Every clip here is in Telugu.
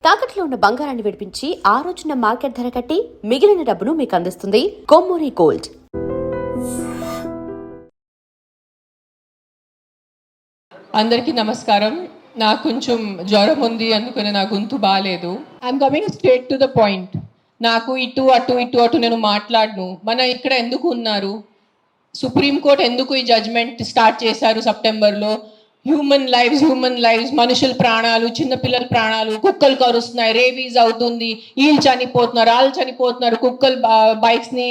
తాకట్లో ఉన్న బంగారాన్ని విడిపించి ఆ రోజున మార్కెట్ ధర కట్టి మిగిలిన డబ్బును మీకు అందిస్తుంది కొమ్మూరి గోల్డ్. అందరికీ నమస్కారం. నాకు కొంచెం జ్వరం ఉంది, అందుకని నా గొంతు బాగాలేదు. I'm coming straight to the point. నాకు ఇటు అటు నేను మాట్లాడను. మన ఇక్కడ ఎందుకు ఉన్నారు? సుప్రీంకోర్టు ఎందుకు ఈ జడ్జ్మెంట్ స్టార్ట్ చేశారు సెప్టెంబర్లో? హ్యూమన్ లైవ్స్, మనుషుల ప్రాణాలు, చిన్నపిల్లల ప్రాణాలు, కుక్కలు కరుస్తున్నాయి, రేబీస్ అవుతుంది, వీళ్ళు చనిపోతున్నారు, వాళ్ళు చనిపోతున్నారు, కుక్కలు బైక్స్ని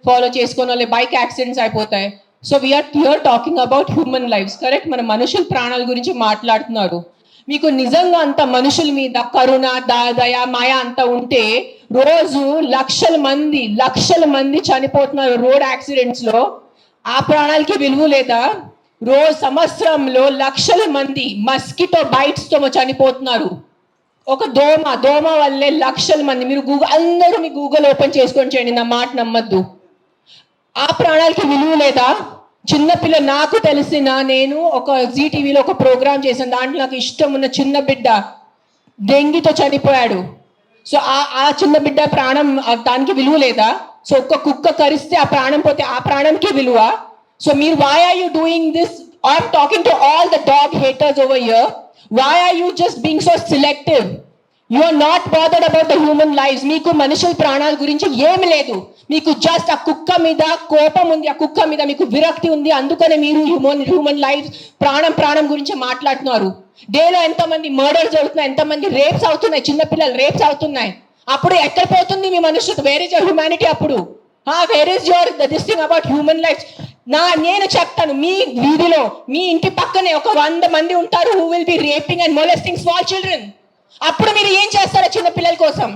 ఫాలో చేసుకొని వాళ్ళే బైక్ యాక్సిడెంట్స్ అయిపోతాయి. So we're here talking about human lives, correct? మన మనుషుల ప్రాణాల గురించి మాట్లాడుతున్నారు. మీకు నిజంగా అంత మనుషుల మీద కరుణ, దయ, మాయ అంత ఉంటే రోజు లక్షల మంది చనిపోతున్నారు రోడ్ యాక్సిడెంట్స్లో. ఆ ప్రాణాలకి విలువ లేదా? రోజు సంవత్సరంలో లక్షల మంది మస్కిటో బైట్స్తో చనిపోతున్నారు. ఒక దోమ వల్లే లక్షల మంది. మీరు అందరూ మీ గూగుల్ ఓపెన్ చేసుకొని చేయండి, నా మాట నమ్మద్దు. ఆ ప్రాణాలకి విలువ లేదా? చిన్నపిల్ల, నాకు తెలిసిన, నేను ఒక జీటీవీలో ఒక ప్రోగ్రామ్ చేశాను, దాంట్లో నాకు ఇష్టం ఉన్న చిన్న బిడ్డ డెంగీతో చనిపోయాడు. సో ఆ చిన్న బిడ్డ ప్రాణం, దానికి విలువ లేదా? సో ఒక్క కుక్క కరిస్తే ఆ ప్రాణం పోతే ఆ ప్రాణంకి విలువ? So why are you doing this? I'm talking to all the dog haters over here. Why are you just being so selective? You are not bothered about the human lives. Meeku manushul pranal gurinchi em ledu. Meeku just a kukka mida kopam undi, a kukka mida meeku virakti undi, andukane meeru human lives pranam gurinchi maatladunaru. Day lo enta mandi murders jarugutunnayi, enta mandi rapes avutunnayi, chinna pillalu rapes avutunnayi. Appudu ekkada potundi mee manushyata? Where is your humanity appudu? Where is your this thing about human lives? నేను చెప్తాను, మీ వీధిలో, మీ ఇంటి పక్కనే ఒక 100 మంది ఉంటారు who will be raping and molesting small children. అప్పుడు మీరు ఏం చేస్తారో చిన్న పిల్లల కోసం?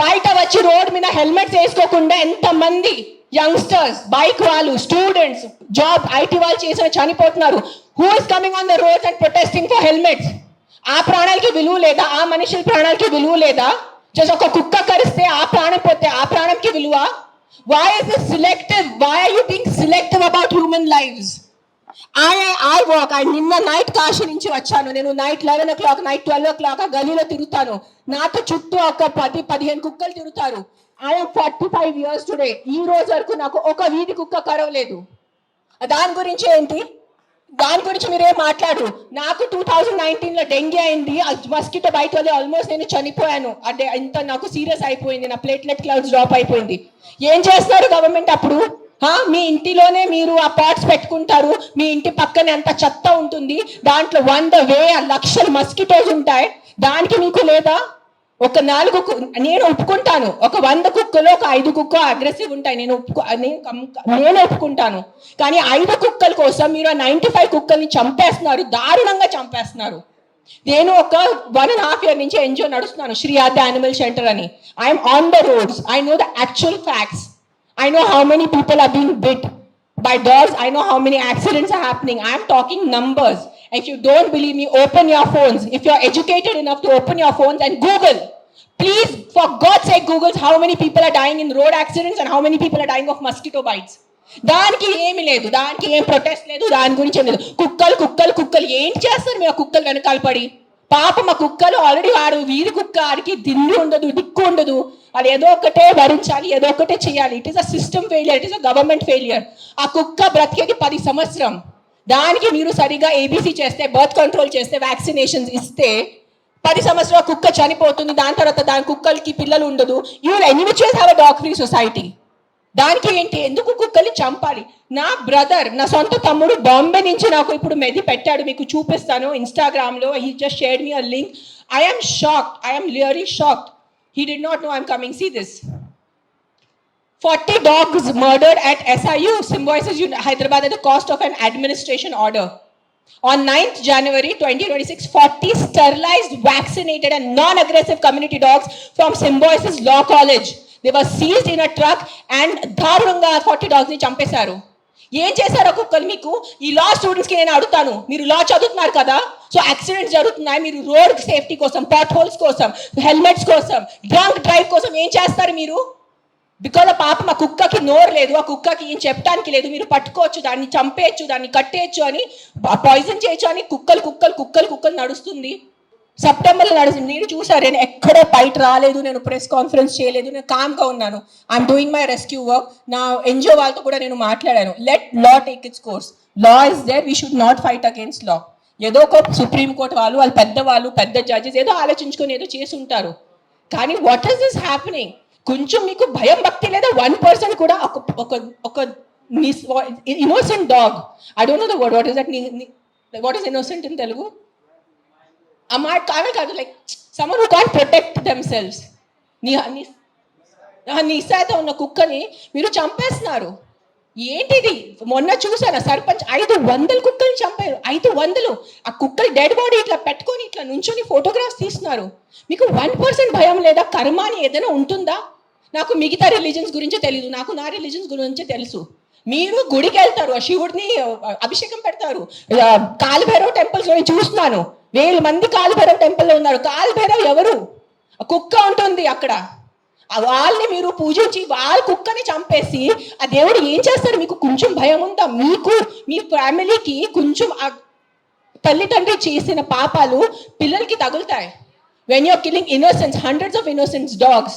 బయట వచ్చి రోడ్ మీద హెల్మెట్స్ వేసుకోకుండా ఎంతమంది యంగ్స్టర్స్, బైక్ వాళ్ళు, స్టూడెంట్స్, జాబ్ ఐటీ వాళ్ళు చేసిన చనిపోతున్నారు. Who is coming on the roads and protesting for helmets? ఆ ప్రాణాలకి విలువ లేదా? ఆ మనుషుల ప్రాణాలకి విలువ లేదా? జస్ట్ ఒక కుక్క కరిస్తే ఆ ప్రాణం పోతే ఆ ప్రాణంకి విలువ? Why is this selective? Why are you being selective about human lives? I walk. నిన్న నైట్ కాశీ నుంచి వచ్చాను. నేను నైట్ 11 o'clock, నైట్ 12 o'clock ఆ గలీలో తిరుగుతాను. నాతో చుట్టూ ఒక 10-15 కుక్కలు తిరుగుతారు. I am 45 years today. ఈ రోజు వరకు నాకు ఒక వీధి కుక్క కరవలేదు. దాని గురించి ఏంటి? దాని గురించి మీరేం మాట్లాడరు. నాకు 2019లో డెంగీ అయింది, మస్కిటో బైట్ వల్ల ఆల్మోస్ట్ నేను చనిపోయాను. అంటే ఇంత నాకు సీరియస్ అయిపోయింది, నా ప్లేట్లెట్ కౌంట్స్ డ్రాప్ అయిపోయింది. ఏం చేస్తున్నారు గవర్నమెంట్ అప్పుడు? మీ ఇంటిలోనే మీరు ఆ పాట్స్ పెట్టుకుంటారు, మీ ఇంటి పక్కనే అంత చెత్త ఉంటుంది, దాంట్లో 100,000 లక్షల మస్కిటోస్ ఉంటాయి. దానికి మీకు లేదా? ఒక 4 నేను ఒప్పుకుంటాను, ఒక 100 కుక్కలు ఒక 5 కుక్క అగ్రెసివ్ ఉంటాయి, నేను ఒప్పుకుంటాను. కానీ 5 కుక్కల కోసం మీరు 95 కుక్కల్ని చంపేస్తున్నారు, దారుణంగా చంపేస్తున్నారు. నేను ఒక 1.5 year నుంచి ఎన్జిఓ నడుస్తున్నాను, శ్రీ ఆద్య యానిమల్ షెల్టర్ అని. I'm on the roads. I know the actual facts. I know how many people are being bit by dogs. I know how many accidents are happening. I am talking numbers. If you don't believe me, open your phones. If you are educated enough to open your phones and Google. Please, for God's sake, Google how many people are dying in road accidents and how many people are dying of mosquito bites. దానికి ఏమి లేదు, దానికి ఏం ప్రొటెస్ట్ లేదు, దాని గురించి ఏం లేదు. కుక్కలు ఏం చేస్తారు మీరు? కుక్కలు వెనకాల పడి పాప మా కుక్కలు ఆల్రెడీ వాడు వీధి కుక్క, ఆడికి దిండు ఉండదు, దిక్కు ఉండదు, అది ఏదో ఒకటే భరించాలి, ఏదో ఒకటే చేయాలి. It is a system failure, it is a government failure. ఆ కుక్క బ్రతికేది 10 సంవత్సరం. దానికి మీరు సరిగా ఏబీసీ చేస్తే, బర్త్ కంట్రోల్ చేస్తే, వ్యాక్సినేషన్స్ ఇస్తే 10 సంవత్సరాల కుక్క చనిపోతుంది. దాని తర్వాత దాని కుక్కలకి పిల్లలు ఉండదు. You will anyways have a dog free society. దానికి ఏంటి? ఎందుకు కుక్కల్ని చంపాలి? నా బ్రదర్, నా సొంత తమ్ముడు బాంబే నుంచి నాకు ఇప్పుడు మెది పెట్టాడు, మీకు చూపిస్తాను ఇన్స్టాగ్రామ్లో. He just shared me a link. I am shocked. I am really shocked. He did not know I'm coming. See this. 40 dogs murdered at SIU, Symbiosis Hyderabad at the cost of an administration order. On 9th January 2026, 40 sterilized, vaccinated and non-aggressive community dogs from Symbiosis Law College. They were seized in a truck and దారుణంగా 40 dogs ని చంపేశారు. ఏం చేశారు కుక్కలు మీకు? ఈ లా స్టూడెంట్స్కి నేను అడుగుతాను, మీరు లా చదువుతున్నారు కదా, సో యాక్సిడెంట్స్ జరుగుతున్నాయి, మీరు రోడ్ సేఫ్టీ కోసం, పాట్ హోల్స్ కోసం, హెల్మెట్స్ కోసం, డ్రంక్ డ్రైవ్ కోసం ఏం చేస్తారు మీరు? బికాజ్ ఆ పాప, మా కుక్కకి నోరు లేదు, ఆ కుక్కకి ఏం చెప్పడానికి లేదు, మీరు పట్టుకోవచ్చు, దాన్ని చంపేయచ్చు, దాన్ని కట్టేయచ్చు అని, పాయిజన్ చేయొచ్చు అని కుక్కలు నడుస్తుంది. సెప్టెంబర్లో నడుస్తుంది. మీరు చూసారు, నేను ఎక్కడ బయట రాలేదు, నేను ప్రెస్ కాన్ఫరెన్స్ చేయలేదు, నేను కామ్గా ఉన్నాను. I'm doing my rescue work. నా ఎన్జిఓ వాళ్ళతో కూడా నేను మాట్లాడాను. Let law take its course. Law is there, we should not fight against law. ఏదో ఒక సుప్రీంకోర్టు వాళ్ళు పెద్దవాళ్ళు, పెద్ద జడ్జెస్ ఏదో ఆలోచించుకొని ఏదో చేసి ఉంటారు. కానీ వాట్ ఈస్ దిస్ హ్యాపెనింగ్? కొంచెం మీకు భయం భక్తి లేదా? 1% కూడా ఒక innocent dog, I don't know the word, what is that, what is innocent in Telugu? అమ్మాయి కాదు, like someone who can't protect themselves. నిశాత ఉన్న కుక్కని మీరు చంపేస్తున్నారు. ఏంటిది? మొన్న చూసాను, సర్పంచ్ 500 కుక్కల్ని చంపారు. 500. ఆ కుక్కలు డెడ్ బాడీ ఇట్లా పెట్టుకొని ఇట్లా నుంచొని ఫోటోగ్రాఫ్స్ తీస్తున్నారు. మీకు 1% భయం లేదా? కర్మ అని ఏదైనా ఉంటుందా? నాకు మిగతా రిలీజన్స్ గురించి తెలీదు, నాకు నా రిలీజన్స్ గురించి తెలుసు. మీరు గుడికి వెళ్తారు, ఆ శివుడిని అభిషేకం పెడతారు. కాలభైరవ్ టెంపుల్స్ చూస్తున్నాను, 1000 మంది కాలభైరవ్ టెంపుల్లో ఉన్నారు. కాలభైరవ్ ఎవరు? కుక్క ఉంటుంది అక్కడ. వాళ్ళని మీరు పూజించి వాళ్ళ కుక్కని చంపేసి ఆ దేవుడు ఏం చేస్తారు? మీకు కొంచెం భయం ఉందా? మీకు మీ ఫ్యామిలీకి కొంచెం తల్లిదండ్రి చేసిన పాపాలు పిల్లలకి తగులుతాయి. When you're killing innocence, hundreds of innocence dogs,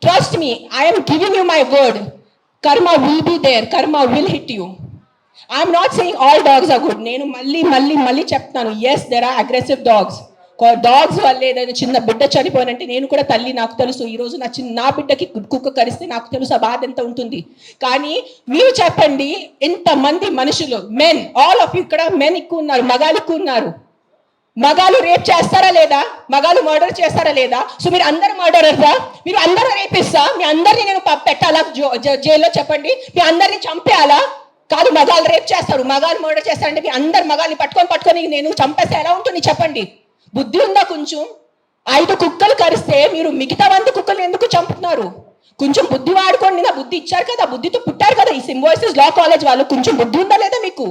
trust me, I am giving you my word, karma will be there, karma will hit you. I am not saying all dogs are good. నేను మళ్ళీ చెప్తాను, yes there are aggressive dogs. Dogs వల్ల ఏదైనా చిన్న బిడ్డ చనిపోయినంటే, నేను కూడా తల్లి, నాకు తెలుసు. ఈరోజు నా బిడ్డకి కుక్క కరిస్తే నాకు తెలుసు ఆ బాధ ఎంత ఉంటుంది. కానీ మీరు చెప్పండి, ఇంతమంది మనుషులు, మెన్, ఆల్ ఆఫ్ యూ, ఇక్కడ మెన్ ఎక్కువ ఉన్నారు, మగాలు ఎక్కువ ఉన్నారు. మగాలు రేప్ చేస్తారా లేదా? మగాలు మర్డర్ చేస్తారా లేదా? సో మీరు అందరు మర్డరర్సా? మీరు అందరూ రేపిస్తా? మీ అందరినీ నేను పెట్టాలా జైల్లో? చెప్పండి, మీ అందరినీ చంపేయాలా? కాదు, మగాలు రేప్ చేస్తారు, మగాలు మర్డర్ చేస్తారంటే మీ అందరు మగాల్ని పట్టుకొని నేను చంపేస్తే ఎలా ఉంటుంది? చెప్పండి. బుద్ధి ఉందా కొంచెం? 5 కుక్కలు కరిస్తే మీరు మిగతా 100 కుక్కలు ఎందుకు చంపుతున్నారు? కొంచెం బుద్ధి వాడుకోండి. నా బుద్ధి ఇచ్చారు కదా, బుద్ధితో పుట్టారు కదా ఈ సింబాయిసిస్ లా కాలేజ్ వాళ్ళు. కొంచెం బుద్ధి ఉందా లేదా మీకు?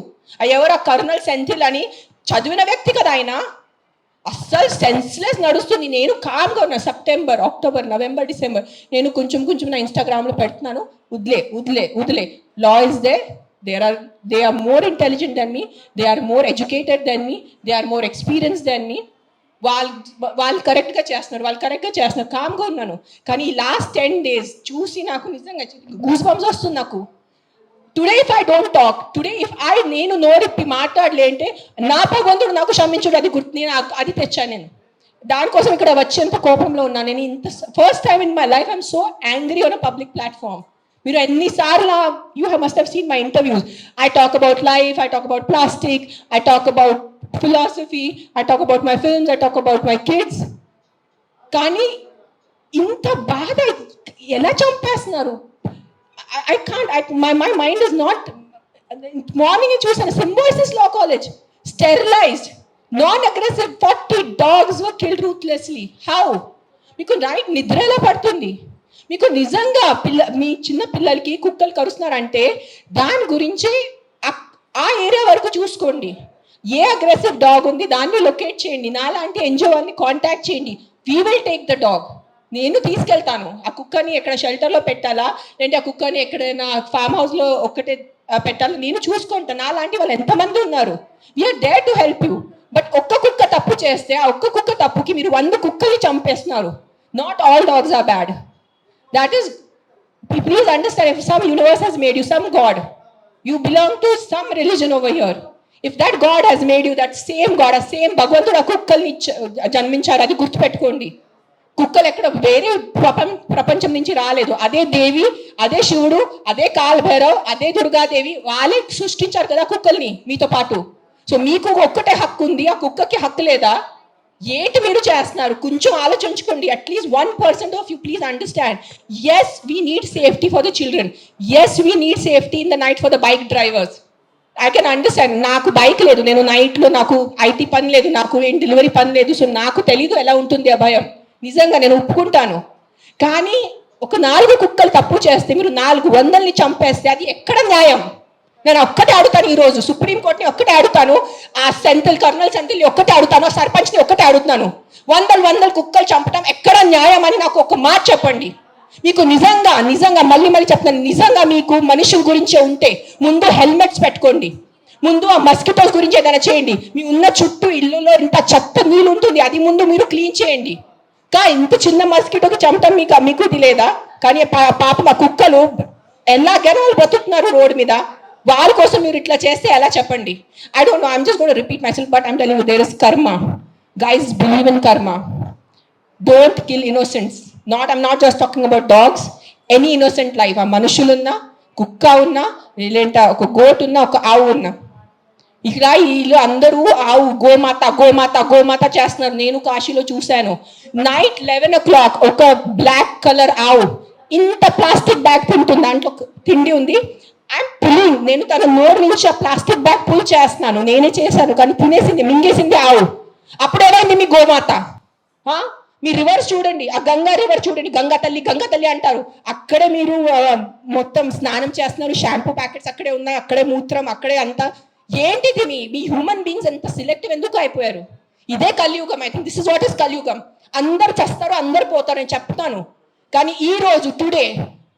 ఎవరు ఆ కర్నల్ సెంథిల్ అని చదివిన వ్యక్తి కదా ఆయన. అస్సలు సెన్స్లెస్ నడుస్తుంది. నేను కామ్గా ఉన్నా. సెప్టెంబర్, అక్టోబర్, నవంబర్, డిసెంబర్ నేను కొంచెం నా ఇన్స్టాగ్రామ్లో పెడుతున్నాను. వదిలే. Law is there. They are more intelligent than me, they are more educated than me, they are more experienced than me. వాళ్ళు కరెక్ట్గా చేస్తున్నారు, కామ్గా ఉన్నాను. కానీ ఈ లాస్ట్ 10 days చూసి నాకు నిజంగా గూస్ బంప్స్ వస్తుంది నాకు. Today if I don't talk, నేను నోరిప్పి మాట్లాడలే అంటే నా భగవంతుడు నాకు క్షమించుడు, అది గుర్తు. నేను అది తెచ్చాను. నేను దానికోసం ఇక్కడ వచ్చేంత కోపంలో ఉన్నాను. నేను first time in my life I'm so angry on a public platform. మీరు ఎన్నిసార్లు you must have seen my interviews. I talk about life, I talk about plastic, I talk about philosophy, I talk about my films, I talk about my kids. కానీ ఇంత బాధ ఎలా చంపేస్తున్నారు? I can't, my mind is not. Morning చూసాను, Symbiosis law college sterilized, non aggressive 40 dogs were killed ruthlessly. How? మీకు రైట్ నిద్ర ఎలా పడుతుంది? మీకు నిజంగా మీ చిన్న పిల్లలకి కుక్కలు కరుస్తున్నారంటే దాని గురించి ఆ ఏరియా వరకు చూసుకోండి. ఏ అగ్రెసివ్ డాగ్ ఉంది దాన్ని లొకేట్ చేయండి. నాలాంటి ఎన్జిఓ వాళ్ళని కాంటాక్ట్ చేయండి. We will take the dog. నేను తీసుకెళ్తాను. ఆ కుక్కని ఎక్కడ షెల్టర్లో పెట్టాలా, లేదంటే ఆ కుక్కని ఎక్కడైనా ఫామ్ హౌస్లో ఒక్కటే పెట్టాలా, నేను చూసుకుంటాను. నాలాంటి వాళ్ళు ఎంతమంది ఉన్నారు. We're there to help you. But ఒక్క కుక్క తప్పు చేస్తే ఆ ఒక్క కుక్క తప్పుకి మీరు 100 కుక్కల్ని చంపేస్తున్నారు. Not all dogs are bad. That is, please understand, if some universe has made you, some God, you belong to some religion over here. If that God has made you, that same God, a same భగవంతుడు ఆ కుక్కల్ని జన్మించారు, అది గుర్తుపెట్టుకోండి. కుక్కలు ఎక్కడ వేరే ప్రపంచం నుంచి రాలేదు. అదే దేవి, అదే శివుడు, అదే కాలభైరవ్, అదే దుర్గాదేవి, వాళ్ళే సృష్టించారు కదా కుక్కల్ని మీతో పాటు. సో మీకు ఒక్కటే హక్కు ఉంది, ఆ కుక్కకి హక్కు లేదా? ఏంటి మీరు చేస్తున్నారు? కొంచెం ఆలోచించుకోండి. At least 1% of you please understand. Yes we need safety for the children. Yes we need safety in the night for the bike drivers. I can understand. నాకు బైక్ లేదు, నేను నైట్లో నాకు ఐటీ పని లేదు, నాకు ఏం డెలివరీ పని లేదు. సో నాకు తెలీదు ఎలా ఉంటుంది ఆ భయం. నిజంగా నేను ఒప్పుకుంటాను. కానీ ఒక 4 కుక్కలు తప్పు చేస్తే మీరు 400ని చంపేస్తే అది ఎక్కడ న్యాయం? నేను ఒక్కటే అడుగుతాను ఈరోజు, సుప్రీంకోర్టుని ఒక్కటే అడుగుతాను, ఆ కర్నల్ సెంథిల్ని ఒక్కటే అడుగుతాను, ఆ సర్పంచ్ని ఒక్కటే అడుగుతాను. 100 కుక్కలు చంపడం ఎక్కడ న్యాయం అని నాకు ఒక మాట చెప్పండి. మీకు నిజంగా మళ్ళీ చెప్తాను, నిజంగా మీకు మనుషుల గురించే ఉంటే ముందు హెల్మెట్స్ పెట్టుకోండి. ముందు ఆ మస్కిటోస్ గురించి ఏదైనా చేయండి. మీ ఉన్న చుట్టూ ఇల్లులో ఇంత చెత్త నీళ్ళు ఉంటుంది, అది ముందు మీరు క్లీన్ చేయండి. ఇంత చిన్న మస్కిటోకి చెమటం మీకు ఇది లేదా? కానీ పాప మా కుక్కలు ఎలాగైనా వాళ్ళు బ్రతుకుతున్నారు రోడ్డు మీద. వాళ్ళ కోసం మీరు ఇట్లా చేస్తే ఎలా చెప్పండి? I don't know, I'm just gonna repeat myself, but I'm telling you, there is karma. Guys, believe in karma. Don't kill innocents. I'm not just talking about dogs, any innocent life. ఆ మనుషులున్నా, కుక్క ఉన్నా, లేదంటే ఒక గోట్ ఉన్నా, ఒక ఆవు ఉన్నా. ఇక్కడ వీళ్ళు అందరూ ఆవు గోమాత గోమాత గోమాత చేస్తున్నారు. నేను కాశీలో చూశాను. నైట్ 11 o'clock ఒక బ్లాక్ కలర్ ఆవు ఇంత ప్లాస్టిక్ బ్యాగ్ తింటుంది, దాంట్లో తిండి ఉంది. ఐఎమ్ పుల్లింగ్, నేను తన నోరు నుంచి ఆ ప్లాస్టిక్ బ్యాగ్ పుల్ చేస్తున్నాను. నేనే చేశాను, కానీ తినేసింది, మింగేసింది ఆవు. అప్పుడేమైంది మీ గోమాత? మీ రివర్స్ చూడండి, ఆ గంగా రివర్ చూడండి, గంగా తల్లి అంటారు. అక్కడే మీరు మొత్తం స్నానం చేస్తున్నారు, షాంపూ ప్యాకెట్స్ అక్కడే ఉన్నాయి, అక్కడే మూత్రం, అక్కడే అంతా. ఏంటిది మీ హ్యూమన్ బీయింగ్స్ ఎంత సిలెక్టివ్ ఎందుకు అయిపోయారు? ఇదే కలియుగం. I think this is what is కలియుగం. అందరు చేస్తారు, అందరు పోతారు, నేను చెప్తాను. కానీ ఈ రోజు today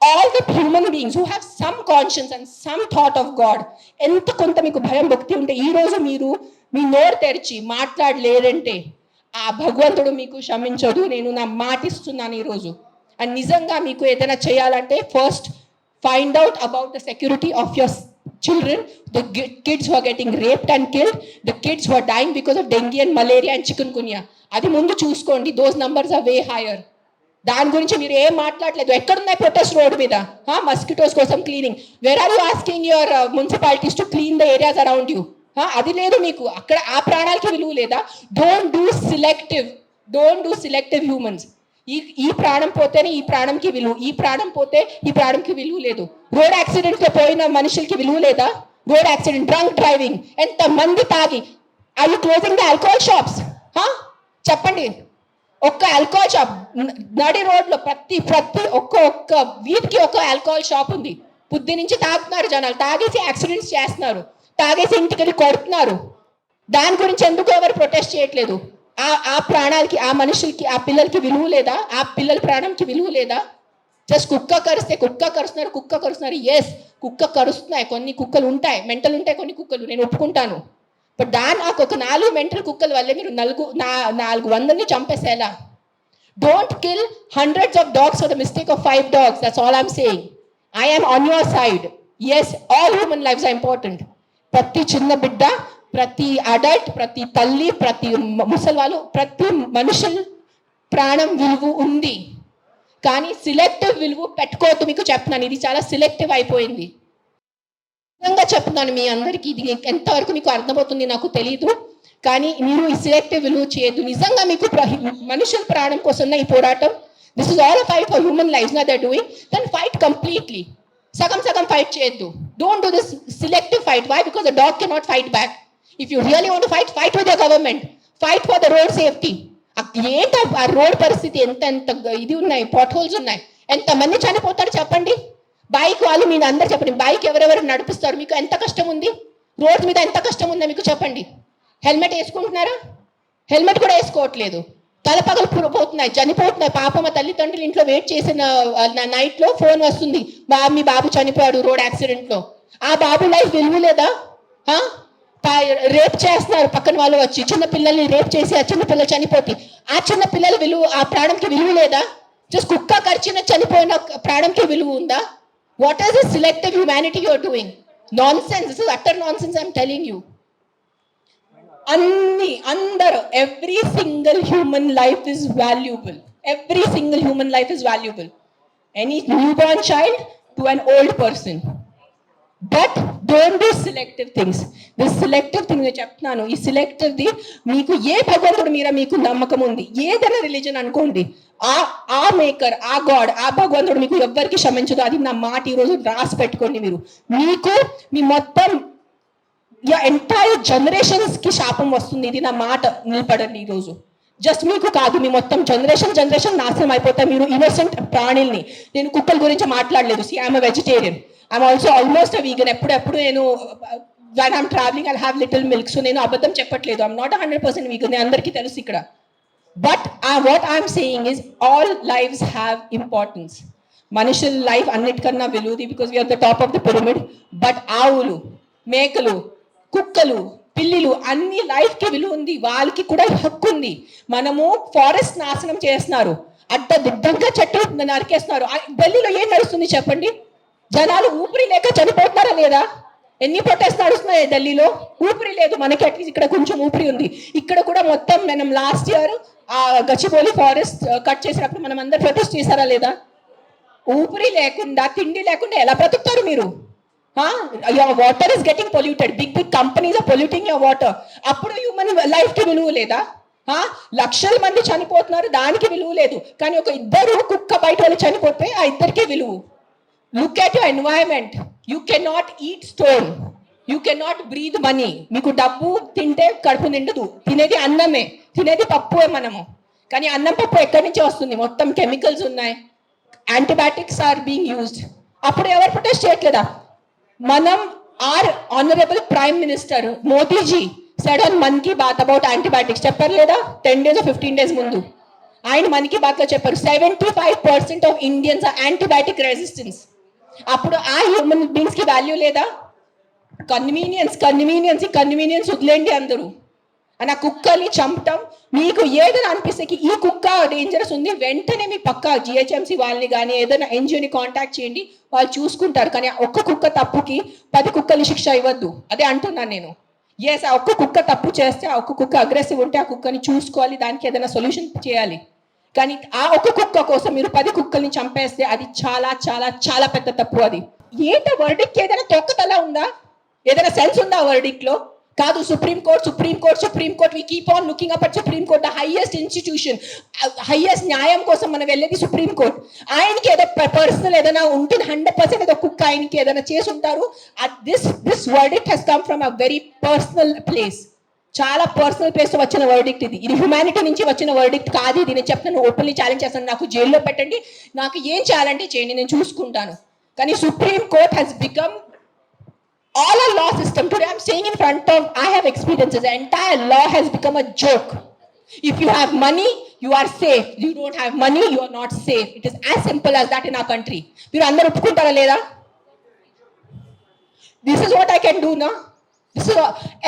all the human beings who have some conscience and some thought of God, ఎంత కొంత మీకు భయం భక్తి ఉంటే ఈ రోజు మీరు మీ నోరు తెరిచి మాట్లాడలేరంటే ఆ భగవంతుడు మీకు క్షమించదు. నేను నా మాటిస్తున్నాను ఈరోజు. అండ్ నిజంగా మీకు ఏదైనా చేయాలంటే first find out about the security of your children, the kids who are getting raped and killed, the kids who are dying because of dengue and malaria and chikungunya. అది ముందు చూసుకోండి. those numbers are way higher. దాని గురించి మీరు ఏం మాట్లాడలేదు. ఎక్కడున్నాయి ప్రొటెస్ట్ రోడ్ మీద? మస్కిటోస్ కోసం cleaning. Where are you asking your municipalities to clean the areas around you? అది లేదు మీకు. అక్కడ ఆ ప్రాణాలకి విలువ లేదా? Don't do selective humans. ఈ ప్రాణం పోతేనే ఈ ప్రాణంకి విలువ, ఈ ప్రాణం పోతే ఈ ప్రాణంకి విలువ లేదు. రోడ్ యాక్సిడెంట్ లో పోయిన మనుషులకి విలువ లేదా? రోడ్ యాక్సిడెంట్, డ్రంక్ డ్రైవింగ్, ఎంత మంది తాగి. Are you closing the alcohol shops? చెప్పండి. ఒక్క ఆల్కహాల్ షాప్ నడి రోడ్లో ప్రతి ఒక్క వీధికి ఒక ఆల్కహాల్ షాప్ ఉంది. బుద్ధి నుంచి తాగుతున్నారు జనాలు, తాగేసి యాక్సిడెంట్స్ చేస్తున్నారు, తాగేసి ఇంటికి కొడుతున్నారు. దాని గురించి ఎందుకు ఎవరు ప్రొటెస్ట్ చేయట్లేదు? ఆ ప్రాణాలకి, ఆ మనుషులకి, ఆ పిల్లలకి విలువ లేదా? ఆ పిల్లల ప్రాణంకి విలువ లేదా? జస్ట్ కుక్క కరుస్తున్నారు. ఎస్, కుక్క కరుస్తున్నాయి, కొన్ని కుక్కలు ఉంటాయి, మెంటల్ ఉంటాయి కొన్ని కుక్కలు, నేను ఒప్పుకుంటాను. బట్ నాకు ఒక 4 మెంటల్ కుక్కల వల్లే మీరు 400 చంపేసేలా? Don't kill hundreds of dogs for the mistake of 5 dogs. That's all I'm saying. I am on your side. Yes, all human lives are important. ప్రతి చిన్న బిడ్డ, ప్రతి అడల్ట్, ప్రతి తల్లి, ప్రతి ముసలివాళ్ళు, ప్రతి మనుషుల ప్రాణం విలువ ఉంది. కానీ సిలెక్టివ్ విలువ పెట్టుకోవద్దు. మీకు చెప్తున్నాను, ఇది చాలా సిలెక్టివ్ అయిపోయింది. నిజంగా చెప్తున్నాను మీ అందరికీ, ఇది ఎంతవరకు మీకు అర్థమవుతుంది నాకు తెలీదు. కానీ మీరు ఈ సిలెక్టివ్ విలువ చేయొద్దు. నిజంగా మీకు మనుషుల ప్రాణం కోసం ఈ పోరాటం, this is all a fight for human lifes నా that doing, then fight completely. సగం ఫైట్ చేయొద్దు. Don't do this selective fight. Why? Because the dog cannot fight back. If you really want to fight with the government, fight for the road safety. ఏంటి ఆ రోడ్ పరిస్థితి? ఎంత ఇది ఉన్నాయి, పాట్ హోల్స్ ఉన్నాయి, ఎంతమంది చనిపోతారు చెప్పండి. బైక్ వాళ్ళు మీరు అందరు చెప్పండి, బైక్ ఎవరెవరు నడిపిస్తారు? మీకు ఎంత కష్టం ఉంది? రోడ్ మీద ఎంత కష్టం ఉందో మీకు చెప్పండి. హెల్మెట్ వేసుకుంటున్నారా? హెల్మెట్ కూడా వేసుకోవట్లేదు. తలపగలు పోతున్నాయి, చనిపోతున్నాయి. పాప మా తల్లిదండ్రులు ఇంట్లో వెయిట్ చేసిన నైట్లో ఫోన్ వస్తుంది, మీ బాబు చనిపోయాడు రోడ్ యాక్సిడెంట్లో. ఆ బాబు లైఫ్ విలువ లేదా? రేప్ చేస్తున్నారు పక్కన వాళ్ళు వచ్చి, చిన్న పిల్లల్ని రేప్ చేసి ఆ చిన్న పిల్లలు చనిపోతే ఆ చిన్న పిల్లల విలువ, ఆ ప్రాణంకి విలువ లేదా? జస్ట్ కుక్క కరిచిన చనిపోయిన ప్రాణంకి విలువ ఉందా? What is this selective humanity you are doing? Nonsense. This is utter nonsense, I'm telling you. అందరూ, every single human life is valuable. Every single human life is valuable. Any newborn child to an old person. But don't do selective things. This selective thing నేను చెప్తున్నాను, ఈ సెలెక్టివ్ది మీకు ఏ భగవంతుడు మీద మీకు నమ్మకం ఉంది, ఏదైనా రిలీజన్ అనుకోండి, ఆ మేకర్, ఆ గాడ్, ఆ భగవంతుడు మీకు ఎవ్వరికి క్షమించదు. అది నా మాట. ఈరోజు రాసి పెట్టుకోండి. మీకు మీ మొత్తం ఎంటైర్ జనరేషన్స్ కి శాపం వస్తుంది. ఇది నా మాట, నిలబడండి ఈరోజు. జస్ట్ మీకు కాదు, మీ మొత్తం జనరేషన్ నాశనం అయిపోతాయి. మీరు ఇన్నోసెంట్ ప్రాణుల్ని. నేను కుక్కల గురించి మాట్లాడలేదు. See I'm vegetarian. I'm also almost a vegan. ఎప్పుడు నేను when I'm traveling I'll have little milk. So నేను అబద్ధం చెప్పట్లేదు. I'm not 100% vegan. అందరికీ తెలుసు ఇక్కడ. But what I'm saying is all lives have importance. మనుషుల లైఫ్ అన్నిటికన్నా విలువది, because we're the top of the pyramid. But ఆవులు, మేకలు, కుక్కలు, పిల్లిలు అన్ని లైఫ్కి విలువ ఉంది, వాళ్ళకి కూడా హక్కు ఉంది. మనము ఫారెస్ట్ నాశనం చేస్తున్నారు, అడ్డదిడ్డంగా చెట్టు నరికేస్తున్నారు. ఢిల్లీలో ఏం నడుస్తుంది చెప్పండి? జనాలు ఊపిరి లేక చనిపోతున్నారా లేదా? ఎన్ని ప్రొటెస్ట్ నడుస్తున్నాయి ఢిల్లీలో? ఊపిరి లేదు. మనకి అట్లీస్ట్ ఇక్కడ కొంచెం ఊపిరి ఉంది. ఇక్కడ కూడా మొత్తం మనం లాస్ట్ ఇయర్ ఆ గచ్చిబౌలి ఫారెస్ట్ కట్ చేసినప్పుడు మనం అందరు ప్రొటెస్ట్ చేశారా లేదా? ఊపిరి లేకుండా, తిండి లేకుండా ఎలా బ్రతుకుతారు మీరు? Your water is getting polluted, big big companies are polluting your water. అప్పుడు హ్యూమన్ లైఫ్ కి విలువ లేదా? లక్షల మంది చనిపోతున్నారు, దానికి విలువ లేదు. కానీ ఒక ఇద్దరు కుక్క బయట వాళ్ళు చనిపోతే ఆ ఇద్దరికే విలువ. Look at your environment. You can not eat stone, you can not breathe money. మీకు డబ్బు తింటే కడుపు నిండదు, తినేది అన్నమే, తినేది పప్పుే మనము. కానీ అన్నం పప్పు ఎక్కడి నుంచి వస్తుంది? మొత్తం కెమికల్స్ ఉన్నాయి, యాంటీబయాటిక్స్ ఆర్ బీయింగ్ యూజ్డ్. అప్పుడు ఎవరు ప్రొటెస్ట్ చేయట్లేదా? మనం our honourable prime minister Modiji said on Mann Ki Baat about antibiotics, చెప్పారు లేదా? 10 days or 15 days ముందు ఆయన మన్ కీ బాత్ లో చెప్పారు 75% of Indians are antibiotic resistance. అప్పుడు ఆ హ్యూమన్ బీయింగ్స్ కి వాల్యూ లేదా? కన్వీనియన్స్ వదిలేండి అందరూ. అని ఆ కుక్కల్ని చంపటం మీకు ఏదైనా అనిపిస్తే ఈ కుక్క డేంజరస్ ఉంది, వెంటనే మీ పక్క జిహెచ్ఎంసీ వాళ్ళని కానీ ఏదైనా ఎన్జిఓని కాంటాక్ట్ చేయండి, వాళ్ళు చూసుకుంటారు. కానీ ఒక్క కుక్క తప్పుకి 10 కుక్కల్ని శిక్ష ఇవ్వద్దు. అదే అంటున్నాను నేను. ఎస్, ఆ ఒక్క కుక్క తప్పు చేస్తే, ఆ ఒక్క కుక్క అగ్రెసివ్ ఉంటే ఆ కుక్కని చూసుకోవాలి, దానికి ఏదైనా సొల్యూషన్ చేయాలి. కానీ ఆ ఒక్క కుక్క కోసం మీరు 10 కుక్కల్ని చంపేస్తే అది చాలా చాలా చాలా పెద్ద తప్పు. అది ఏంటో వర్డిక్ట్ ఏదైనా తొక్కతలా ఉందా? ఏదైనా సెన్స్ ఉందా వర్డిక్ట్ లో? కాదు. Supreme court we keep on looking up at supreme court, the highest institution, highest న్యాయం కోసం మనం వెళ్ళేది సుప్రీం కోర్ట్. ఆయనకి ఏదో పర్సనల్ ఏదైనా ఉంటుంది, 100% ఏదో కుక్క ఆయనకి ఏదైనా చేసి ఉంటారు. This verdict has come from a very personal place, చాలా పర్సనల్ ప్లేస్ వచ్చిన వర్డిక్ట్ ఇది. ఇది హ్యుమానిటీ నుంచి వచ్చిన వర్డిక్ట్ కాదు. ఇది నేను చెప్తాను, ఓపెన్లీ ఛాలెంజ్ చేస్తాను. నాకు జైల్లో పెట్టండి, నాకు ఏం చేయాలంటే చేయండి, నేను చూసుకుంటాను. కానీ supreme court has become all our law system. Today I'm saying in front of, I have experiences, the entire law has become a joke. If you have money, you are safe. You don't have money, you are not safe. It is as simple as that in our country. మీరు అందరూ ఒప్పుకుంటారా లేదా? This is what I can do now. This is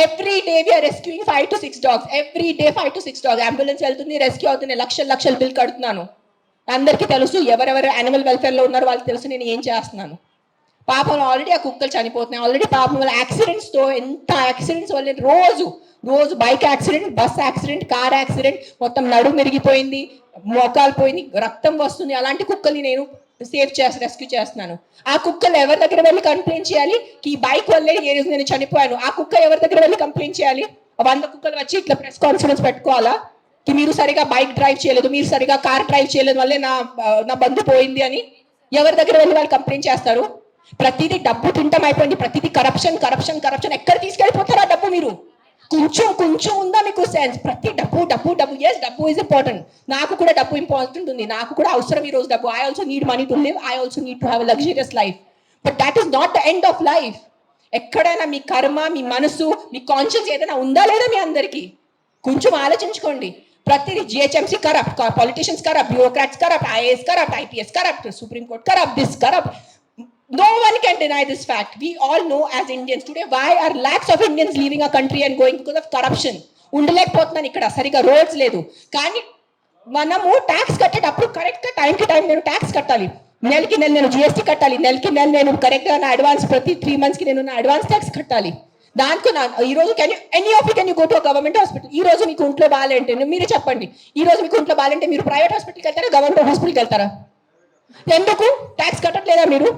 every day we are rescuing 5 to 6 dogs. Every day 5 to 6 dogs. Ambulance వెళ్తుంది, రెస్క్యూ అవుతుంది, లక్షల బిల్ కడుతున్నాను. అందరికీ తెలుసు, ఎవరెవరు యానిమల్ వెల్ఫేర్ లో ఉన్నారో వాళ్ళకి తెలుసు నేను ఏం చేస్తున్నాను. పాపం ఆల్రెడీ ఆ కుక్కలు చనిపోతున్నాయి. ఆల్రెడీ పాపం వల్ల యాక్సిడెంట్స్తో, ఎంత యాక్సిడెంట్స్ వల్ల రోజు bike accident, bus accident, car accident, మొత్తం నడుము మెరిగిపోయింది, మోకాలు పోయింది, రక్తం వస్తుంది. అలాంటి కుక్కల్ని నేను రెస్క్యూ చేస్తున్నాను. ఆ కుక్కలు ఎవరి దగ్గర వెళ్ళి కంప్లైంట్ చేయాలి? ఈ బైక్ వల్లే ఏ రోజు నేను చనిపోయాను. ఆ కుక్క ఎవరి దగ్గర వెళ్ళి కంప్లైంట్ చేయాలి? 100 కుక్కలు వచ్చి ఇట్లా ప్రెస్ కాన్ఫరెన్స్ పెట్టుకోవాలా? మీరు సరిగా బైక్ డ్రైవ్ చేయలేదు, మీరు సరిగా కార్ డ్రైవ్ చేయలేదు వల్లే నా బంధు పోయింది అని ఎవరి దగ్గర వెళ్ళి వాళ్ళు కంప్లైంట్ చేస్తారు? ప్రతిదీ డబ్బు తింటం అయిపోయింది, ప్రతిదీ కరప్షన్. ఎక్కడ తీసుకెళ్ళిపోతారు ఆ డబ్బు? మీరు కొంచెం ఉందా మీకు సెన్స్? ప్రతి డబ్బు. ఎస్, డబ్బు ఈజ్ ఇంపార్టెంట్. నాకు కూడా డబ్బు ఇంపార్టెంట్ ఉంది, నాకు కూడా అవసరం ఈ రోజు డబ్బు. I also need money to live, I also need to have a luxurious life. But that is not the end of life. ఎక్కడైనా మీ కర్మ, మీ మనసు, మీ కాన్షియన్స్ ఏదైనా ఉందా లేదా మీ అందరికీ? కొంచెం ఆలోచించుకోండి. ప్రతిదీ GHMC corrupt, politicians corrupt, bureaucrats corrupt, IAS corrupt, IPS corrupt, supreme court corrupt, this corrupt. No one can deny this fact. We all know as Indians today why are lakhs of Indians leaving our country and going because of corruption. ఉండలేకపోతున్నాను ఇక్కడ, సరిగా రోడ్స్ లేదు. కానీ మనము ట్యాక్స్ కట్టేటప్పుడు కరెక్ట్గా టైంకి టైం నేను ట్యాక్స్ కట్టాలి. నెలకి నెల నేను జిఎస్టీ కట్టాలి. నెలకి నెల నేను కరెక్ట్గా నా అడ్వాన్స్, ప్రతి 3 monthsకి నేను నా అడ్వాన్స్ ట్యాక్స్ కట్టాలి. దానికి ఈ రోజు can you go to government hospital? ఈ రోజు మీకు ఒంట్లో బాగాలంటే మీరే చెప్పండి. ఈ రోజు మీకు ఒంట్లో బాగాలంటే మీరు ప్రైవేట్ హాస్పిటల్కి వెళ్తారా, గవర్నమెంట్ హాస్పిటల్కి వెళ్తారా? ఎందుకు ట్యాక్స్ కట్టట్లేదా మీరు?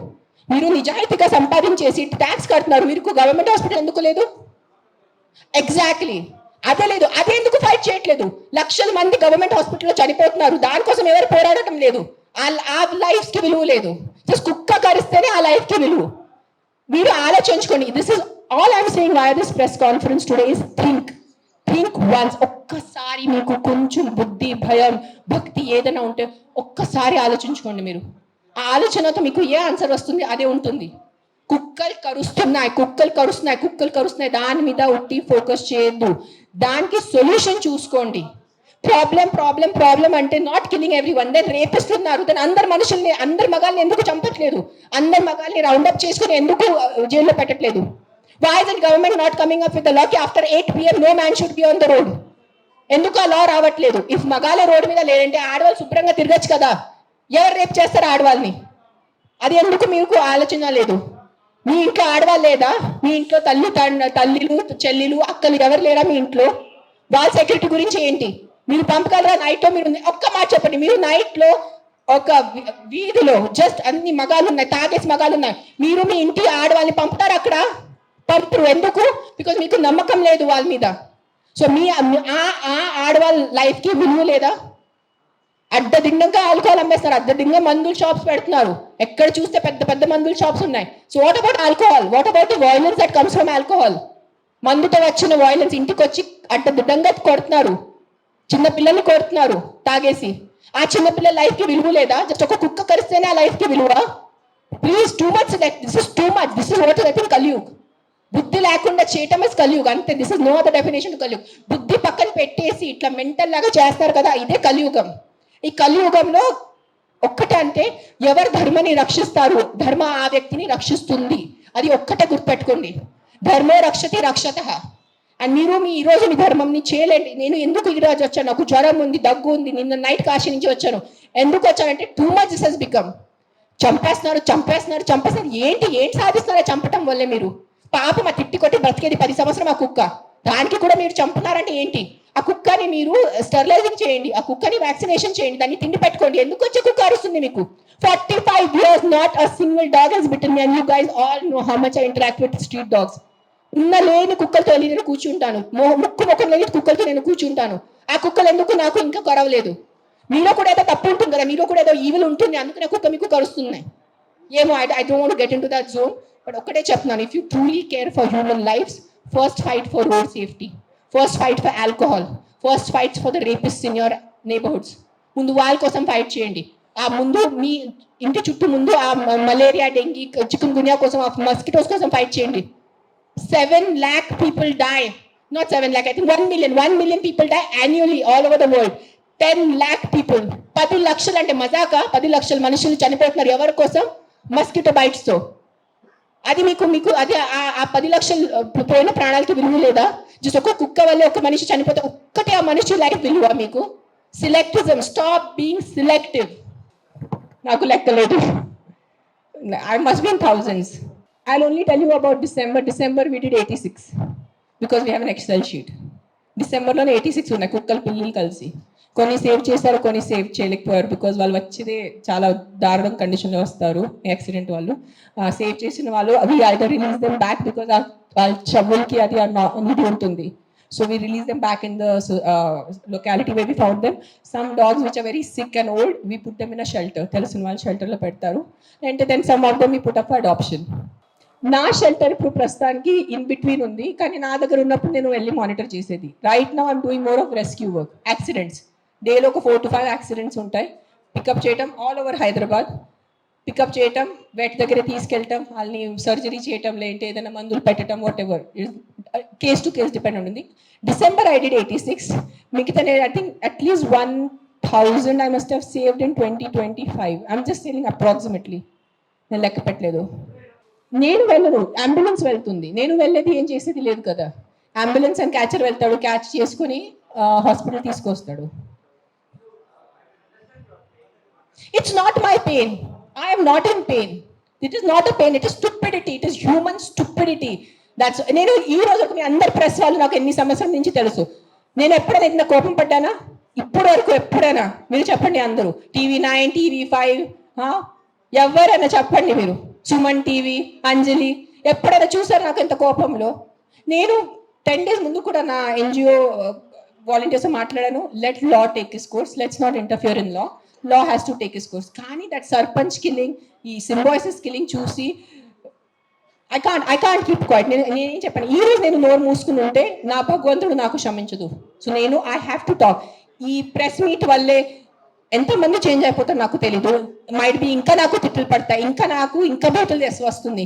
మీరు నిజాయితీగా సంపాదించేసి ట్యాక్స్ కడుతున్నారు, మీరు గవర్నమెంట్ హాస్పిటల్ ఎందుకు లేదు? ఎగ్జాక్ట్లీ అదే లేదు. అదే ఎందుకు ఫైట్ చేయట్లేదు? లక్షల మంది గవర్నమెంట్ హాస్పిటల్లో చనిపోతున్నారు, దానికోసం ఎవరు పోరాడటం లేదు. ఆ లైఫ్ కి విలువ లేదు. జస్ట్ కుక్క కరిస్తేనే ఆ లైఫ్ కి విలువ. మీరు ఆలోచించుకోండి. This is all I'm saying why this press conference today is think once. ఒక్కసారి మీకు కొంచెం బుద్ధి, భయం, భక్తి ఏదైనా ఉంటే ఒక్కసారి ఆలోచించుకోండి. మీరు ఆ ఆలోచనతో మీకు ఏ ఆన్సర్ వస్తుంది అదే ఉంటుంది. కుక్కలు కరుస్తున్నాయి, దాని మీద ఉట్టి ఫోకస్ చేయొద్దు, దానికి సొల్యూషన్ చూసుకోండి. ప్రాబ్లం అంటే not killing everyone. Then rapist ఉన్నారు, దెన్ అందరు మగాల్ని ఎందుకు చంపట్లేదు? అందరు మగాల్ని రౌండప్ చేసుకుని ఎందుకు జైల్లో పెట్టట్లేదు? Why is the government not coming up with the law? After 8 p.m. no man should be on the road. ఎందుకు ఆ లా రావట్లేదు? ఇఫ్ మగాళ్ళ రోడ్డు మీద లేదంటే ఆడవాళ్ళు శుభ్రంగా తిరగచ్చు కదా. ఎవరు రేపు చేస్తారు ఆడవాళ్ళని? అది ఎందుకు మీకు ఆలోచన లేదు? మీ ఇంట్లో ఆడవాళ్ళు లేదా? మీ ఇంట్లో తల్లిలు చెల్లిలు అక్కలు ఎవరు లేరా మీ ఇంట్లో? వాళ్ళ సెక్యూరిటీ గురించి ఏంటి? మీరు పంపగలరా నైట్లో? మీరు ఒక్క మాట చెప్పండి, మీరు నైట్లో ఒక వీధిలో జస్ట్ అన్ని మగాళ్ళు ఉన్నాయి, తాగేసి మగాళ్ళు ఉన్నాయి, మీరు మీ ఇంటి ఆడవాళ్ళని పంపుతారు అక్కడ? పంపరు. ఎందుకు? బికాజ్ మీకు నమ్మకం లేదు వాళ్ళ మీద. సో మీ ఆడవాళ్ళ లైఫ్కి విలువ లేదా? అడ్డదిండంగా ఆల్కహాల్ అమ్మేస్తారు, అడ్డదింగా మందుల షాప్స్ పెడుతున్నారు, ఎక్కడ చూస్తే పెద్ద పెద్ద మందుల షాప్స్ ఉన్నాయి. So what about alcohol? What about the violence that comes from alcohol? మందుతో వచ్చిన వైలెన్స్ ఇంటికి వచ్చి అడ్డదిడ్డంగా కొడుతున్నారు, చిన్న పిల్లల్ని కొడుతున్నారు తాగేసి. ఆ చిన్న పిల్లల లైఫ్కి విలువ లేదా? జస్ట్ ఒక కుక్క కరిస్తేనే ఆ లైఫ్కి విలువ? Please, too much. This is too much. This is what I think Kaliyug. బుద్ధి లేకుండా చేయటం ఇస్ కలియుగ్ అంతే. This is no other definition to Kaliyug. బుద్ధి పక్కన పెట్టేసి ఇట్లా మెంటల్ లాగా చేస్తారు కదా, ఇదే కలియుగం. ఈ కలియుగంలో ఒక్కటే అంటే ఎవరు ధర్మని రక్షిస్తారు? ధర్మ ఆ వ్యక్తిని రక్షిస్తుంది. అది ఒక్కటే గుర్తుపెట్టుకోండి. ధర్మో రక్షతి రక్షతః. అండ్ మీరు ఈరోజు మీ ధర్మంని చేయలేండి. నేను ఎందుకు ఈరోజు వచ్చాను? నాకు జ్వరం ఉంది, దగ్గు ఉంది, నిన్న నైట్ కాశీ నుంచి వచ్చాను. ఎందుకు వచ్చానంటే too much this has become. చంపేస్తున్నారు. ఏంటి సాధిస్తున్నారో చంపటం వల్లే? మీరు పాపం, ఆ తిట్టి కొట్టి బ్రతికేది 10 సంవత్సరం ఆ కుక్క, దానికి కూడా మీరు చంపుతున్నారంటే ఏంటి? ఆ కుక్కని మీరు స్టెరిలైజింగ్ చేయండి, ఆ కుక్కని వ్యాక్సినేషన్ చేయండి, దాన్ని తిండి పెట్టుకోండి. ఎందుకు వచ్చే కుక్క అరుస్తుంది మీకు? 45 years not a single dog has bitten me, and you guys all know how much I interact with street dogs. ఉన్న లేని కుక్కలతో నేను కూర్చుంటాను, ముఖం లేని కుక్కలతో నేను కూర్చుంటాను. ఆ కుక్కలు ఎందుకు నాకు ఇంకా కరవలేదు? మీలో కూడా ఏదో తప్పు ఉంటుంది కదా, మీలో కూడా ఏదో ఈవిల్ ఉంటుంది, అందుకనే కుక్క మీకు కరుస్తున్నాయి ఏమో. I don't want to get into that zone. But ఒక్కటే చెప్తున్నాను, if you truly care for human lives, first fight for road safety, first fight for alcohol, first fight for the rapist in your neighbourhoods. ముందు వాళ్ళ కోసం ఫైట్ చేయండి. ఆ ముందు మీ ఇంటి చుట్టూ ముందు ఆ మలేరియా, డెంగీ, చికెన్ గున్యా కోసం, ఆ మస్కిటోస్ కోసం ఫైట్ చేయండి. 7 lakh people die, not 7 lakh, I think 1 million people die annually all over the world. 10 lakh people, 10 లక్షలు అంటే మజాకా? 10 లక్షల మనుషులు చనిపోతున్నారు ఎవరి కోసం? మస్కిటో బైట్స్ తో. అది మీకు అది ఆ 10 లక్షలు పోయిన ప్రాణాలకి విలువ లేదా? జస్ట్ ఒక కుక్క వల్ల ఒక మనిషి చనిపోతే ఒక్కటే ఆ మనిషి లైఫ్ విలువ మీకు? సిలెక్టిజం, స్టాప్ బీయింగ్ సిలెక్టివ్. నాకు లెక్కలేదు, I must be in thousands. I'll only tell you about December. December we did 86 because we have an Excel sheet. డిసెంబర్లోనే 86 ఉన్నాయి కుక్కలు పిల్లలు కలిసి. కొన్ని సేవ్ చేశారు, కొన్ని సేవ్ చేయలేకపోయారు బికాజ్ వాళ్ళు వచ్చేదే చాలా దారుణం కండిషన్లో వస్తారు యాక్సిడెంట్ వాళ్ళు. సేవ్ చేసిన వాళ్ళు అవి either release them back because వాళ్ళ చెవులకి అది నీటి ఉంటుంది. So we release them back in the locality where we found them. Some dogs which are very sick and old, we put them in a shelter. తెలిసిన వాళ్ళు షెల్టర్లో పెడతారు. And then some of them we put up for adoption. నా షెల్టర్ ఇప్పుడు ప్రస్తుతానికి ఇన్ బిట్వీన్ ఉంది, కానీ నా దగ్గర ఉన్నప్పుడు నేను వెళ్ళి మానిటర్ చేసేది. Right now I'm doing more of rescue work. Accidents డేలో ఒక 4 to 5 యాక్సిడెంట్స్ ఉంటాయి. పికప్ చేయటం ఆల్ ఓవర్ హైదరాబాద్, పికప్ చేయటం, వెట్ దగ్గర తీసుకెళ్ళటం, వాళ్ళని సర్జరీ చేయటం, లేదంటే ఏదైనా మందులు పెట్టడం, whatever, case to case depend ఉంటుంది. December I did 86. మిగతా నేను I think at least 1000 I must have saved in 2025. I'm just telling approximately, నేను లెక్క పెట్టలేదు. నేను వెళ్ళను, అంబులెన్స్ వెళ్తుంది. నేను వెళ్ళేది ఏం చేసేది లేదు కదా. అంబులెన్స్ అని క్యాచర్ వెళ్తాడు, క్యాచ్ చేసుకుని హాస్పిటల్ తీసుకొస్తాడు. It's not my pain. I am not in pain. It is not a pain. It is stupidity. It is human stupidity. That's. నేను ఈ రోజు మీ అందరి ప్రెస్ వాళ్ళు నాకు ఎన్ని సంవత్సరాల నుంచి తెలుసు. నేను ఎప్పుడైనా ఇంత కోపం పడ్డానా? ఇప్పటి వరకు ఎప్పుడైనా మీరు చెప్పండి. అందరూ TV9, TV5 ఎవరైనా చెప్పండి మీరు. సుమన్ టీవీ, అంజలి ఎప్పుడైనా చూసారు నాకు ఎంత కోపంలో? నేను 10 days ముందు కూడా నా NGO వాలంటీర్స్ మాట్లాడాను. Let law take his course, let's not interfere in law. Law has to take his course. కానీ దట్ సర్పంచ్ కిల్లింగ్, ఈ సింబాయిసిస్ కిల్లింగ్ చూసి ఐ కాంట్ కీప్ క్వైట్. నేనేం చెప్పాను, ఈ రోజు నేను నోరు మూసుకుని ఉంటే నా భగవంతుడు నాకు క్షమించదు. సో నేను ఐ హ్యావ్ టు టాక్. ఈ ప్రెస్ మీట్ వల్లే ఎంతమంది చేంజ్ అయిపోతారు నాకు తెలీదు. మైట్ బి ఇంకా నాకు తిట్లు పడతాయి, ఇంకా బూతులు తెసి వస్తుంది.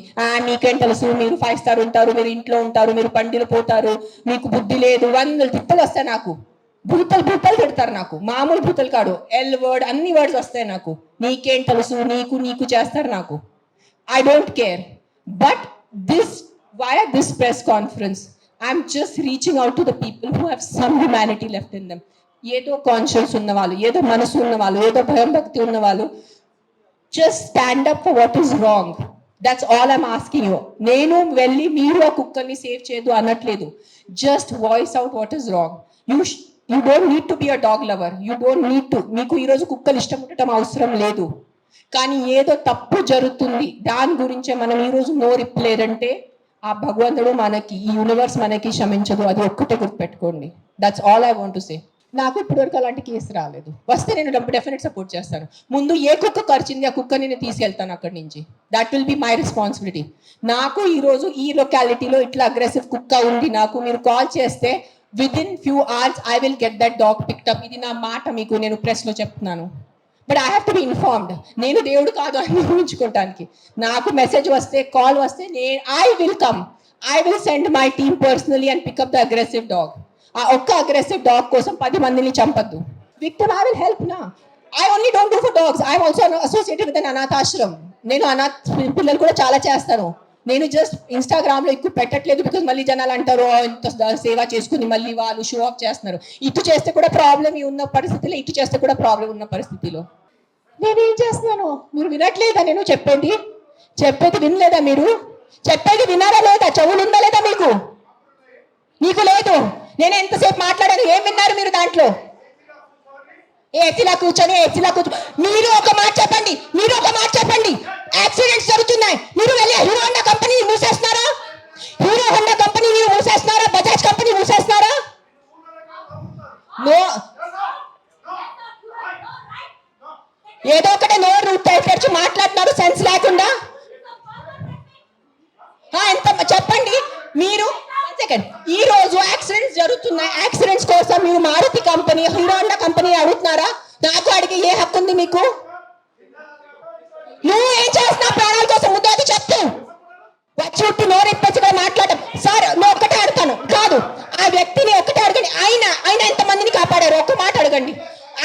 మీకేం తెలుసు, మీరు 5 star ఉంటారు, మీరు ఇంట్లో ఉంటారు, మీరు పండిలు పోతారు, మీకు బుద్ధి లేదు, 100 తిప్పలు వస్తాయి నాకు. భూతలు పెడతారు నాకు, మామూలు భూతలు కాడు, ఎల్ వర్డ్ అన్ని వర్డ్స్ వస్తాయి నాకు. నీకేం తెలుసు, నీకు చేస్తారు నాకు. I don't care. But this via this press conference, I'm just reaching out to the people who have some humanity left in them. ఏదో కాన్షియస్ ఉన్న వాళ్ళు, ఏదో మనసు ఉన్న వాళ్ళు, ఏదో భయం భక్తి ఉన్న వాళ్ళు, just stand up for what is wrong. That's all I'm asking you. నేను వెళ్ళి మీరు ఆ కుక్కల్ని సేవ్ చేయదు అనట్లేదు. Just voice out what is wrong. You don't need to be a dog lover. You don't need to. మీకు ఈరోజు కుక్కలు ఇష్టం ఉండటం అవసరం లేదు. కానీ ఏదో తప్పు జరుగుతుంది, దాని గురించే మనం ఈరోజు నోరిప్పలేదంటే ఆ భగవంతుడు మనకి, ఈ యూనివర్స్ మనకి క్షమించదు. అది ఒక్కటే గుర్తుపెట్టుకోండి. That's all I want to say. నాకు ఇప్పటివరకు అలాంటి కేసు రాలేదు. వస్తే నేను డెఫినెట్ సపోర్ట్ చేస్తాను. ముందు ఏ కుక్క ఖర్చింది ఆ కుక్కని నేను తీసుకెళ్తాను అక్కడి నుంచి. That will be my responsibility. నాకు ఈరోజు ఈ లొకాలిటీలో ఇట్లా అగ్రెసివ్ కుక్క ఉంది, నాకు మీరు కాల్ చేస్తే within few hours I will get that dog picked. ఇది నా మాట మీకు నేను ప్రెస్లో చెప్తున్నాను. But I have to be informed. నేను దేవుడు కాదు అని ఊహించుకోవటానికి. నాకు మెసేజ్ వస్తే, కాల్ వస్తే I will come. I will send my team personally and pickup the aggressive dog. ఆ ఒక్క అగ్రెసివ్ డాగ్ కోసం 10 మందిని చంపద్దు. విక్టిమ్ ఐ విల్ హెల్ప్ నా. I only don't do for dogs. I also associated with an అనాథాశ్రమం. నేను అనాథ పిల్లలు కూడా చాలా చేస్తాను. నేను జస్ట్ ఇన్స్టాగ్రామ్లో ఎక్కువ పెట్టట్లేదు, బికాజ్ మళ్ళీ జనాలు అంటారు ఇంత సేవ చేసుకుని మళ్ళీ వాళ్ళు షో ఆఫ్ చేస్తున్నారు. ఇటు చేస్తే కూడా ప్రాబ్లం ఉన్న పరిస్థితిలో, ఇటు చేస్తే కూడా ప్రాబ్లం ఉన్న పరిస్థితిలో నేనేం చేస్తున్నాను? మీరు వినట్లేదా? నేను చెప్పేది వినలేదా? మీరు చెప్పేది వినారా లేదా? చెవులు ఉందా లేదా మీకు? నీకు లేదు. నేను ఎంతసేపు మాట్లాడాను, ఏం విన్నారు మీరు దాంట్లో? ఏసీలా కూర్చొని మీరు ఒక మాట చెప్పండి. యాక్సిడెంట్స్ జరుగుతున్నాయి, మీరు వెళ్ళి హీరో హోండా కంపెనీ మూసేస్తున్నారా? బజాజ్ కంపెనీ మూసేస్తున్నారా? నో, ఏదో ఒకటే నోరు తెరిచి మాట్లాడుతున్నారు సెన్స్ లేకుండా. ఎంత చెప్పండి మీరు. ఈ రోజు యాక్సిడెంట్స్ జరుగుతున్నాయి, యాక్సిడెంట్స్ కోసం మీరు Maruti company, Hero Honda company అడుగుతున్నారా? నాకు అడిగే ఏ హక్కు ఉంది మీకు? నువ్వు ఏం చేస్తున్నావు ప్రాణాల కోసం? ముద్దాది చెప్తూ వచ్చి ఉట్టి నోరెప్పేసి మాట్లాడటం. సార్ నువ్వు ఒక్కటే అడుగుతాను కాదు, ఆ వ్యక్తిని ఒక్కటే అడగండి. ఆయన ఎంతమందిని కాపాడారు? ఒక్క మాట అడగండి.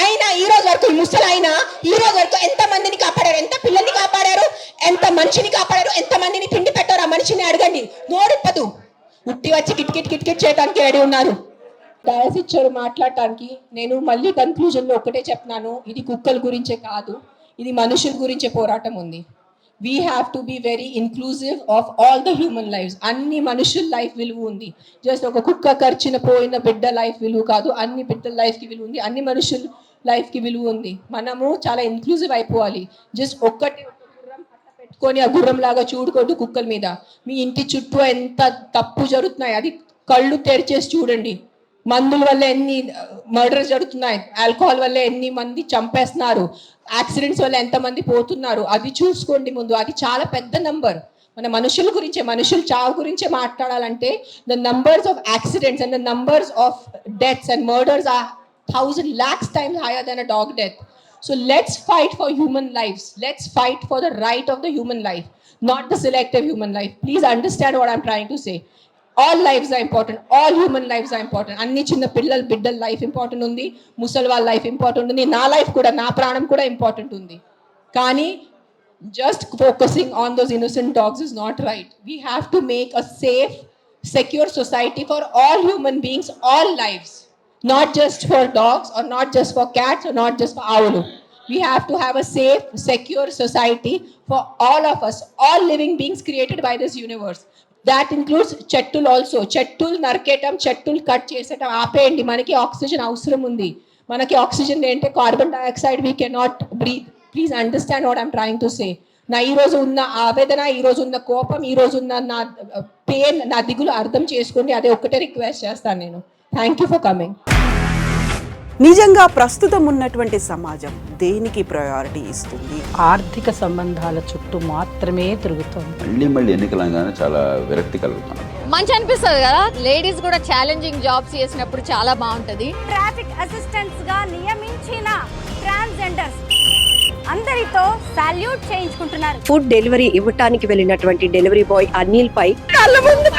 ఆయన ఈ రోజు వరకు, ముసలి ఆయన ఈ రోజు వరకు ఎంత మందిని కాపాడారు? ఎంత పిల్లల్ని కాపాడారు? ఎంత మనిషిని కాపాడారు? ఎంత మందిని తిండి పెట్టారు? ఆ మనిషిని అడగండి. నోడిప్పదు. ఉట్టి వచ్చి కిట్కిట్ చేయడానికి రెడీ ఉన్నారు. డయాస్ ఇచ్చారు మాట్లాడటానికి. నేను మళ్ళీ కన్క్లూజన్లో ఒక్కటే చెప్తున్నాను, ఇది కుక్కల గురించే కాదు, ఇది మనుషుల గురించే పోరాటం ఉంది. We have to be very inclusive of all the human lives. అన్ని మనుషుల లైఫ్ విలువ ఉంది. జస్ట్ ఒక కుక్క ఖర్చిన పోయిన బిడ్డ లైఫ్ విలువ కాదు, అన్ని బిడ్డల లైఫ్కి విలువ ఉంది, అన్ని మనుషుల లైఫ్కి విలువ ఉంది. మనము చాలా ఇన్క్లూజివ్ అయిపోవాలి. జస్ట్ ఒక్కటి గుర్రం పట్ట పెట్టుకొని ఆ గుర్రం లాగా చూడుకోవద్దు కుక్కల మీద. మీ ఇంటి చుట్టూ ఎంత తప్పు జరుగుతున్నాయి అది కళ్ళు తెరిచేసి చూడండి. మందుల వల్ల ఎన్ని మర్డర్స్ జరుగుతున్నాయి, ఆల్కహాల్ వల్ల ఎన్ని మంది చంపేస్తున్నారు, యాక్సిడెంట్స్ వల్ల ఎంతమంది పోతున్నారు, అది చూసుకోండి ముందు. అది చాలా పెద్ద నంబర్. మన మనుషుల గురించే, మనుషుల చావు గురించే మాట్లాడాలంటే the numbers of accidents and the numbers of deaths and murders are 1,000 lakhs times higher than a dog death. So let's fight for human lives. Let's fight for the right of the human life, not the selective human life. Please understand what I'm trying to say. All lives are important. All human lives are important. అన్ని చిన్న పిల్లలు బిడ్డల లైఫ్ ఇంపార్టెంట్ ఉంది, ముసలి వాళ్ళ లైఫ్ ఇంపార్టెంట్ ఉంది, నా లైఫ్ కూడా, నా ప్రాణం కూడా ఇంపార్టెంట్ ఉంది. కానీ just focusing on those innocent dogs is not right. We have to make a safe, secure society for all human beings, all lives. Not just for dogs, or not just for cats, or not just for owls. We have to have a safe, secure society for all of us, all living beings created by this universe. That includes చెట్టులు also. చెట్టులు నరికేయటం, చెట్టులు కట్ చేసేటం ఆపేయండి. మనకి ఆక్సిజన్ అవసరం ఉంది. మనకి ఆక్సిజన్ ఏంటంటే carbon dioxide we cannot breathe. Please understand what I'm trying to say. నా ఈరోజు ఉన్న ఆవేదన, ఈరోజు ఉన్న కోపం, ఈరోజు ఉన్న నా పెయిన్, నా దిగులు అర్థం చేసుకోండి. అదే ఒక్కటే రిక్వెస్ట్ చేస్తాను నేను. Thank you for coming. నిజంగా ప్రస్తుతం ఉన్నటువంటి సమాజం దేనికి ప్రయారిటీ ఇస్తుంది? ఆర్థిక సంబంధాల చుట్టూ మాత్రమే తిరుగుతుంది. మళ్ళీ ఎన్నికలంగానే చాలా విరక్తి కలుగుతున్నాం. మంచి అనిపిస్తుంది కదా, లేడీస్ కూడా ఛాలెంజింగ్ జాబ్స్ చేసినప్పుడు చాలా బాగుంటది. ట్రాఫిక్ అసిస్టెంట్స్ గా నియమించిన ట్రాన్స్జెండర్స్ అందరితో సాల్యూట్ చేయించుకుంటున్నారు. ఫుడ్ డెలివరీ ఇవ్వటానికి వెళ్ళినటువంటి డెలివరీ బాయ్ అనిల్ పై కళ్ళ ముందు